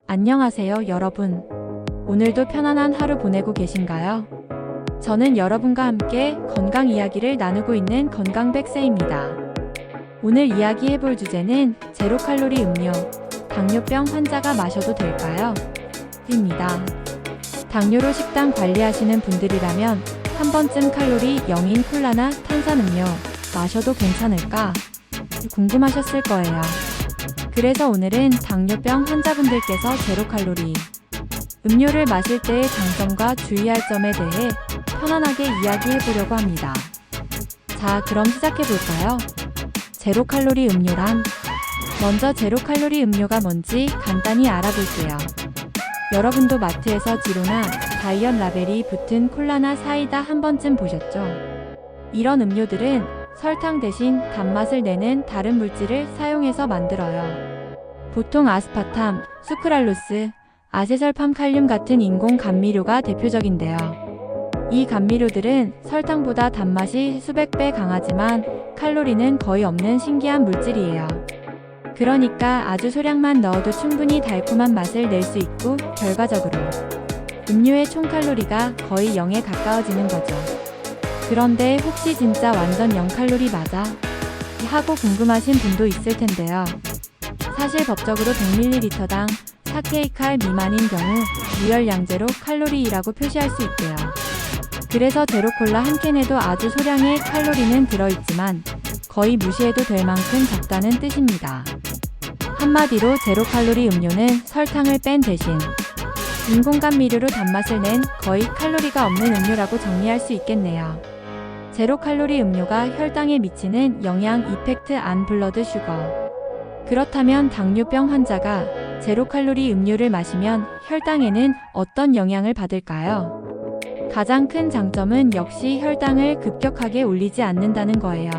안녕하세요, 여러분. 오늘도 편안한 하루 보내고 계신가요? 저는 여러분과 함께 건강 이야기를 나누고 있는 건강백세입니다. 오늘 이야기해볼 주제는 제로칼로리 음료, 당뇨병 환자가 마셔도 될까요? 입니다. 당뇨로 식단 관리하시는 분들이라면 한 번쯤 칼로리 0인 콜라나 탄산음료 마셔도 괜찮을까? 궁금하셨을 거예요. 그래서 오늘은 당뇨병 환자분들께서 제로칼로리 음료를 마실 때의 장점과 주의할 점에 대해 편안하게 이야기해보려고 합니다. 자, 그럼 시작해볼까요? 제로칼로리 음료란? 먼저 제로칼로리 음료가 뭔지 간단히 알아볼게요. 여러분도 마트에서 지로나 다이엇 라벨이 붙은 콜라나 사이다 한 번쯤 보셨죠? 이런 음료들은 설탕 대신 단맛을 내는 다른 물질을 사용해서 만들어요. 보통 아스파탐, 수크랄로스, 아세설팜칼륨 같은 인공 감미료가 대표적인데요. 이 감미료들은 설탕보다 단맛이 수백 배 강하지만 칼로리는 거의 없는 신기한 물질이에요. 그러니까 아주 소량만 넣어도 충분히 달콤한 맛을 낼 수 있고 결과적으로 음료의 총 칼로리가 거의 0에 가까워지는 거죠. 그런데 혹시 진짜 완전 0칼로리 맞아? 하고 궁금하신 분도 있을 텐데요. 사실 법적으로 100ml당 4kcal 미만인 경우 무열량제로 칼로리라고 표시할 수 있대요. 그래서 제로콜라 한 캔에도 아주 소량의 칼로리는 들어있지만 거의 무시해도 될 만큼 적다는 뜻입니다. 한마디로 제로칼로리 음료는 설탕을 뺀 대신 인공감미료로 단맛을 낸 거의 칼로리가 없는 음료라고 정리할 수 있겠네요. 제로칼로리 음료가 혈당에 미치는 영향 이펙트 안 블러드 슈거. 그렇다면 당뇨병 환자가 제로칼로리 음료를 마시면 혈당에는 어떤 영향을 받을까요? 가장 큰 장점은 역시 혈당을 급격하게 올리지 않는다는 거예요.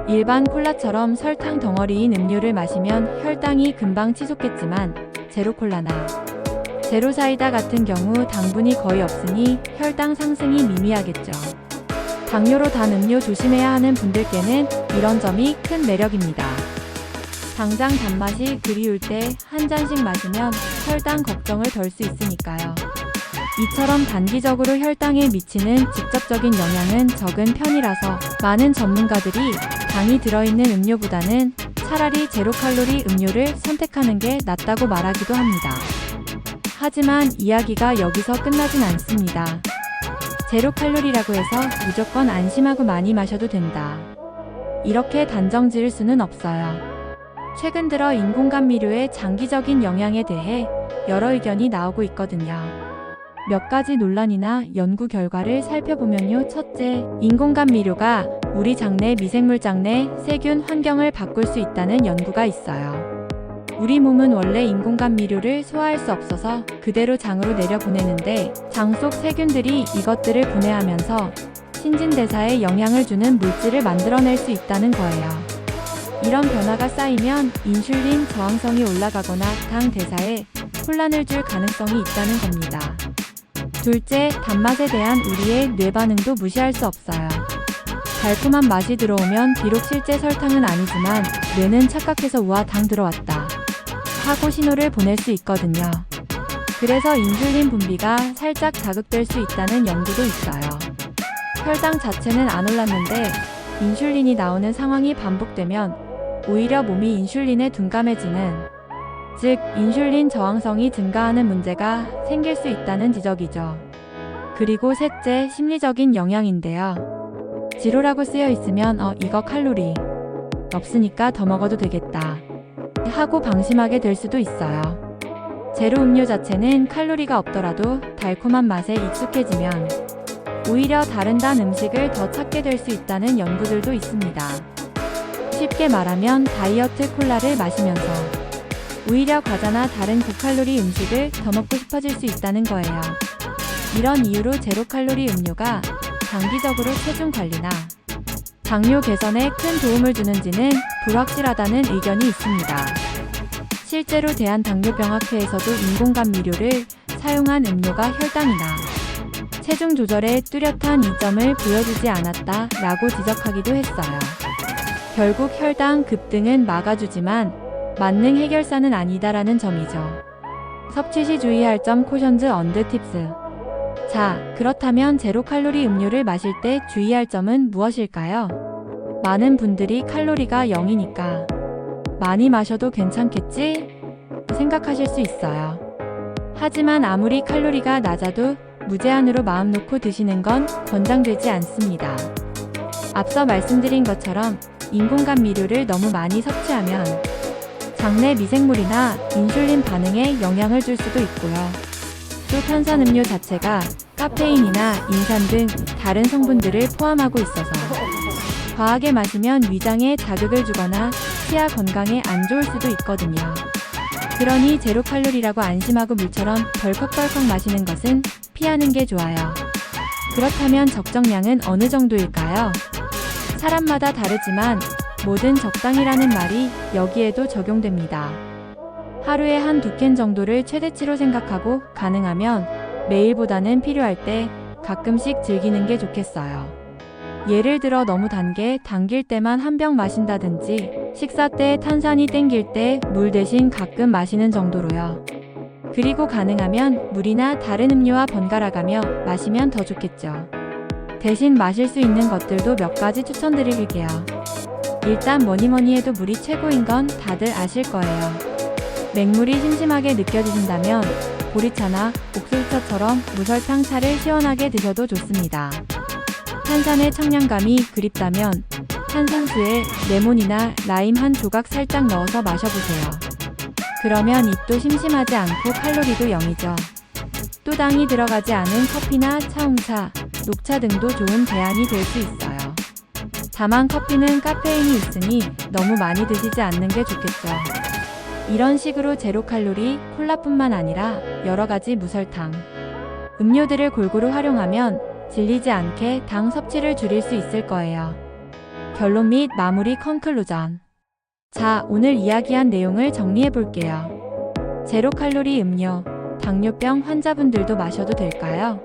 일반 콜라처럼 설탕 덩어리인 음료를 마시면 혈당이 금방 치솟겠지만 제로콜라나 제로사이다 같은 경우 당분이 거의 없으니 혈당 상승이 미미하겠죠. 당뇨로 단 음료 조심해야 하는 분들께는 이런 점이 큰 매력입니다. 당장 단맛이 그리울 때 한 잔씩 마시면 혈당 걱정을 덜 수 있으니까요. 이처럼 단기적으로 혈당에 미치는 직접적인 영향은 적은 편이라서 많은 전문가들이 당이 들어있는 음료보다는 차라리 제로칼로리 음료를 선택하는 게 낫다고 말하기도 합니다. 하지만 이야기가 여기서 끝나진 않습니다. 제로칼로리라고 해서 무조건 안심하고 많이 마셔도 된다. 이렇게 단정 지을 수는 없어요. 최근 들어 인공감미료의 장기적인 영향에 대해 여러 의견이 나오고 있거든요. 몇 가지 논란이나 연구 결과를 살펴보면요. 첫째, 인공감미료가 우리 장내 미생물 장내 세균 환경을 바꿀 수 있다는 연구가 있어요. 우리 몸은 원래 인공감미료를 소화할 수 없어서 그대로 장으로 내려보내는데 장 속 세균들이 이것들을 분해하면서 신진대사에 영향을 주는 물질을 만들어낼 수 있다는 거예요. 이런 변화가 쌓이면 인슐린 저항성이 올라가거나 당 대사에 혼란을 줄 가능성이 있다는 겁니다. 둘째, 단맛에 대한 우리의 뇌 반응도 무시할 수 없어요. 달콤한 맛이 들어오면 비록 실제 설탕은 아니지만 뇌는 착각해서 우와 당 들어왔다 하고 신호를 보낼 수 있거든요. 그래서 인슐린 분비가 살짝 자극될 수 있다는 연구도 있어요. 혈당 자체는 안 올랐는데 인슐린이 나오는 상황이 반복되면 오히려 몸이 인슐린에 둔감해지는, 즉 인슐린 저항성이 증가하는 문제가 생길 수 있다는 지적이죠. 그리고 셋째, 심리적인 영향인데요. 지로라고 쓰여 있으면 이거 칼로리 없으니까 더 먹어도 되겠다 하고 방심하게 될 수도 있어요. 제로 음료 자체는 칼로리가 없더라도 달콤한 맛에 익숙해지면 오히려 다른 단 음식을 더 찾게 될 수 있다는 연구들도 있습니다. 쉽게 말하면 다이어트 콜라를 마시면서 오히려 과자나 다른 고칼로리 음식을 더 먹고 싶어질 수 있다는 거예요. 이런 이유로 제로칼로리 음료가 장기적으로 체중 관리나 당뇨 개선에 큰 도움을 주는지는 불확실하다는 의견이 있습니다. 실제로 대한당뇨병학회에서도 인공감미료를 사용한 음료가 혈당이나 체중 조절에 뚜렷한 이점을 보여주지 않았다라고 지적하기도 했어요. 결국 혈당 급등은 막아주지만 만능 해결사는 아니다라는 점이죠. 섭취 시 주의할 점 코션즈 언드 팁스. 자, 그렇다면 제로 칼로리 음료를 마실 때 주의할 점은 무엇일까요? 많은 분들이 칼로리가 0이니까 많이 마셔도 괜찮겠지? 생각하실 수 있어요. 하지만 아무리 칼로리가 낮아도 무제한으로 마음 놓고 드시는 건 권장되지 않습니다. 앞서 말씀드린 것처럼 인공감미료를 너무 많이 섭취하면 장내 미생물이나 인슐린 반응에 영향을 줄 수도 있고요. 또 탄산음료 자체가 카페인이나 인산 등 다른 성분들을 포함하고 있어서 과하게 마시면 위장에 자극을 주거나 치아 건강에 안 좋을 수도 있거든요. 그러니 제로 칼로리라고 안심하고 물처럼 덜컥덜컥 마시는 것은 피하는 게 좋아요. 그렇다면 적정량은 어느 정도일까요? 사람마다 다르지만 뭐든 적당이라는 말이 여기에도 적용됩니다. 하루에 한두 캔 정도를 최대치로 생각하고 가능하면 매일보다는 필요할 때 가끔씩 즐기는 게 좋겠어요. 예를 들어 너무 단 게 당길 때만 한 병 마신다든지 식사 때 탄산이 땡길 때 물 대신 가끔 마시는 정도로요. 그리고 가능하면 물이나 다른 음료와 번갈아가며 마시면 더 좋겠죠. 대신 마실 수 있는 것들도 몇 가지 추천드릴게요. 일단 뭐니뭐니 해도 물이 최고인 건 다들 아실 거예요. 맹물이 심심하게 느껴지신다면 보리차나 옥수수차처럼 무설탕 차를 시원하게 드셔도 좋습니다. 탄산의 청량감이 그립다면 탄산수에 레몬이나 라임 한 조각 살짝 넣어서 마셔보세요. 그러면 입도 심심하지 않고 칼로리도 0이죠. 또 당이 들어가지 않은 커피나 차홍차, 녹차 등도 좋은 대안이 될 수 있어요. 다만 커피는 카페인이 있으니 너무 많이 드시지 않는 게 좋겠죠. 이런 식으로 제로 칼로리 콜라뿐만 아니라 여러 가지 무설탕 음료들을 골고루 활용하면 질리지 않게 당 섭취를 줄일 수 있을 거예요. 결론 및 마무리 컨클루전. 자, 오늘 이야기한 내용을 정리해 볼게요. 제로 칼로리 음료, 당뇨병 환자분들도 마셔도 될까요?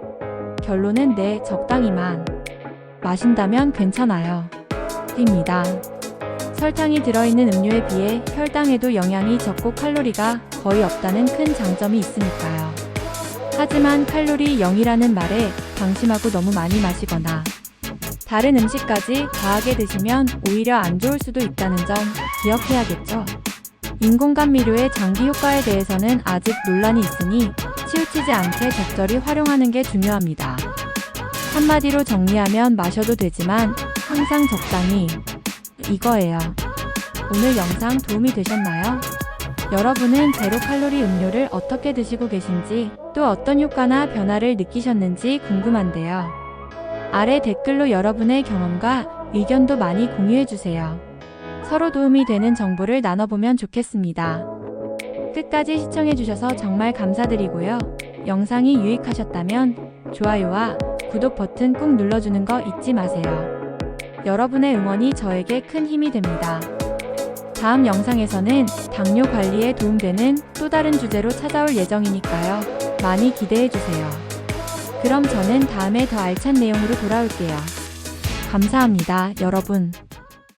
결론은 네, 적당히만 마신다면 괜찮아요. 입니다. 설탕이 들어있는 음료에 비해 혈당에도 영향이 적고 칼로리가 거의 없다는 큰 장점이 있으니까요. 하지만 칼로리 0이라는 말에 방심하고 너무 많이 마시거나 다른 음식까지 과하게 드시면 오히려 안 좋을 수도 있다는 점 기억해야겠죠. 인공감미료의 장기 효과에 대해서는 아직 논란이 있으니 치우치지 않게 적절히 활용하는 게 중요합니다. 한마디로 정리하면 마셔도 되지만 항상 적당히 이거예요. 오늘 영상 도움이 되셨나요? 여러분은 제로 칼로리 음료를 어떻게 드시고 계신지 또 어떤 효과나 변화를 느끼셨는지 궁금한데요. 아래 댓글로 여러분의 경험과 의견도 많이 공유해주세요. 서로 도움이 되는 정보를 나눠보면 좋겠습니다. 끝까지 시청해주셔서 정말 감사드리고요. 영상이 유익하셨다면 좋아요와 구독 버튼 꾹 눌러주는 거 잊지 마세요. 여러분의 응원이 저에게 큰 힘이 됩니다. 다음 영상에서는 당뇨 관리에 도움되는 또 다른 주제로 찾아올 예정이니까요. 많이 기대해주세요. 그럼 저는 다음에 더 알찬 내용으로 돌아올게요. 감사합니다, 여러분.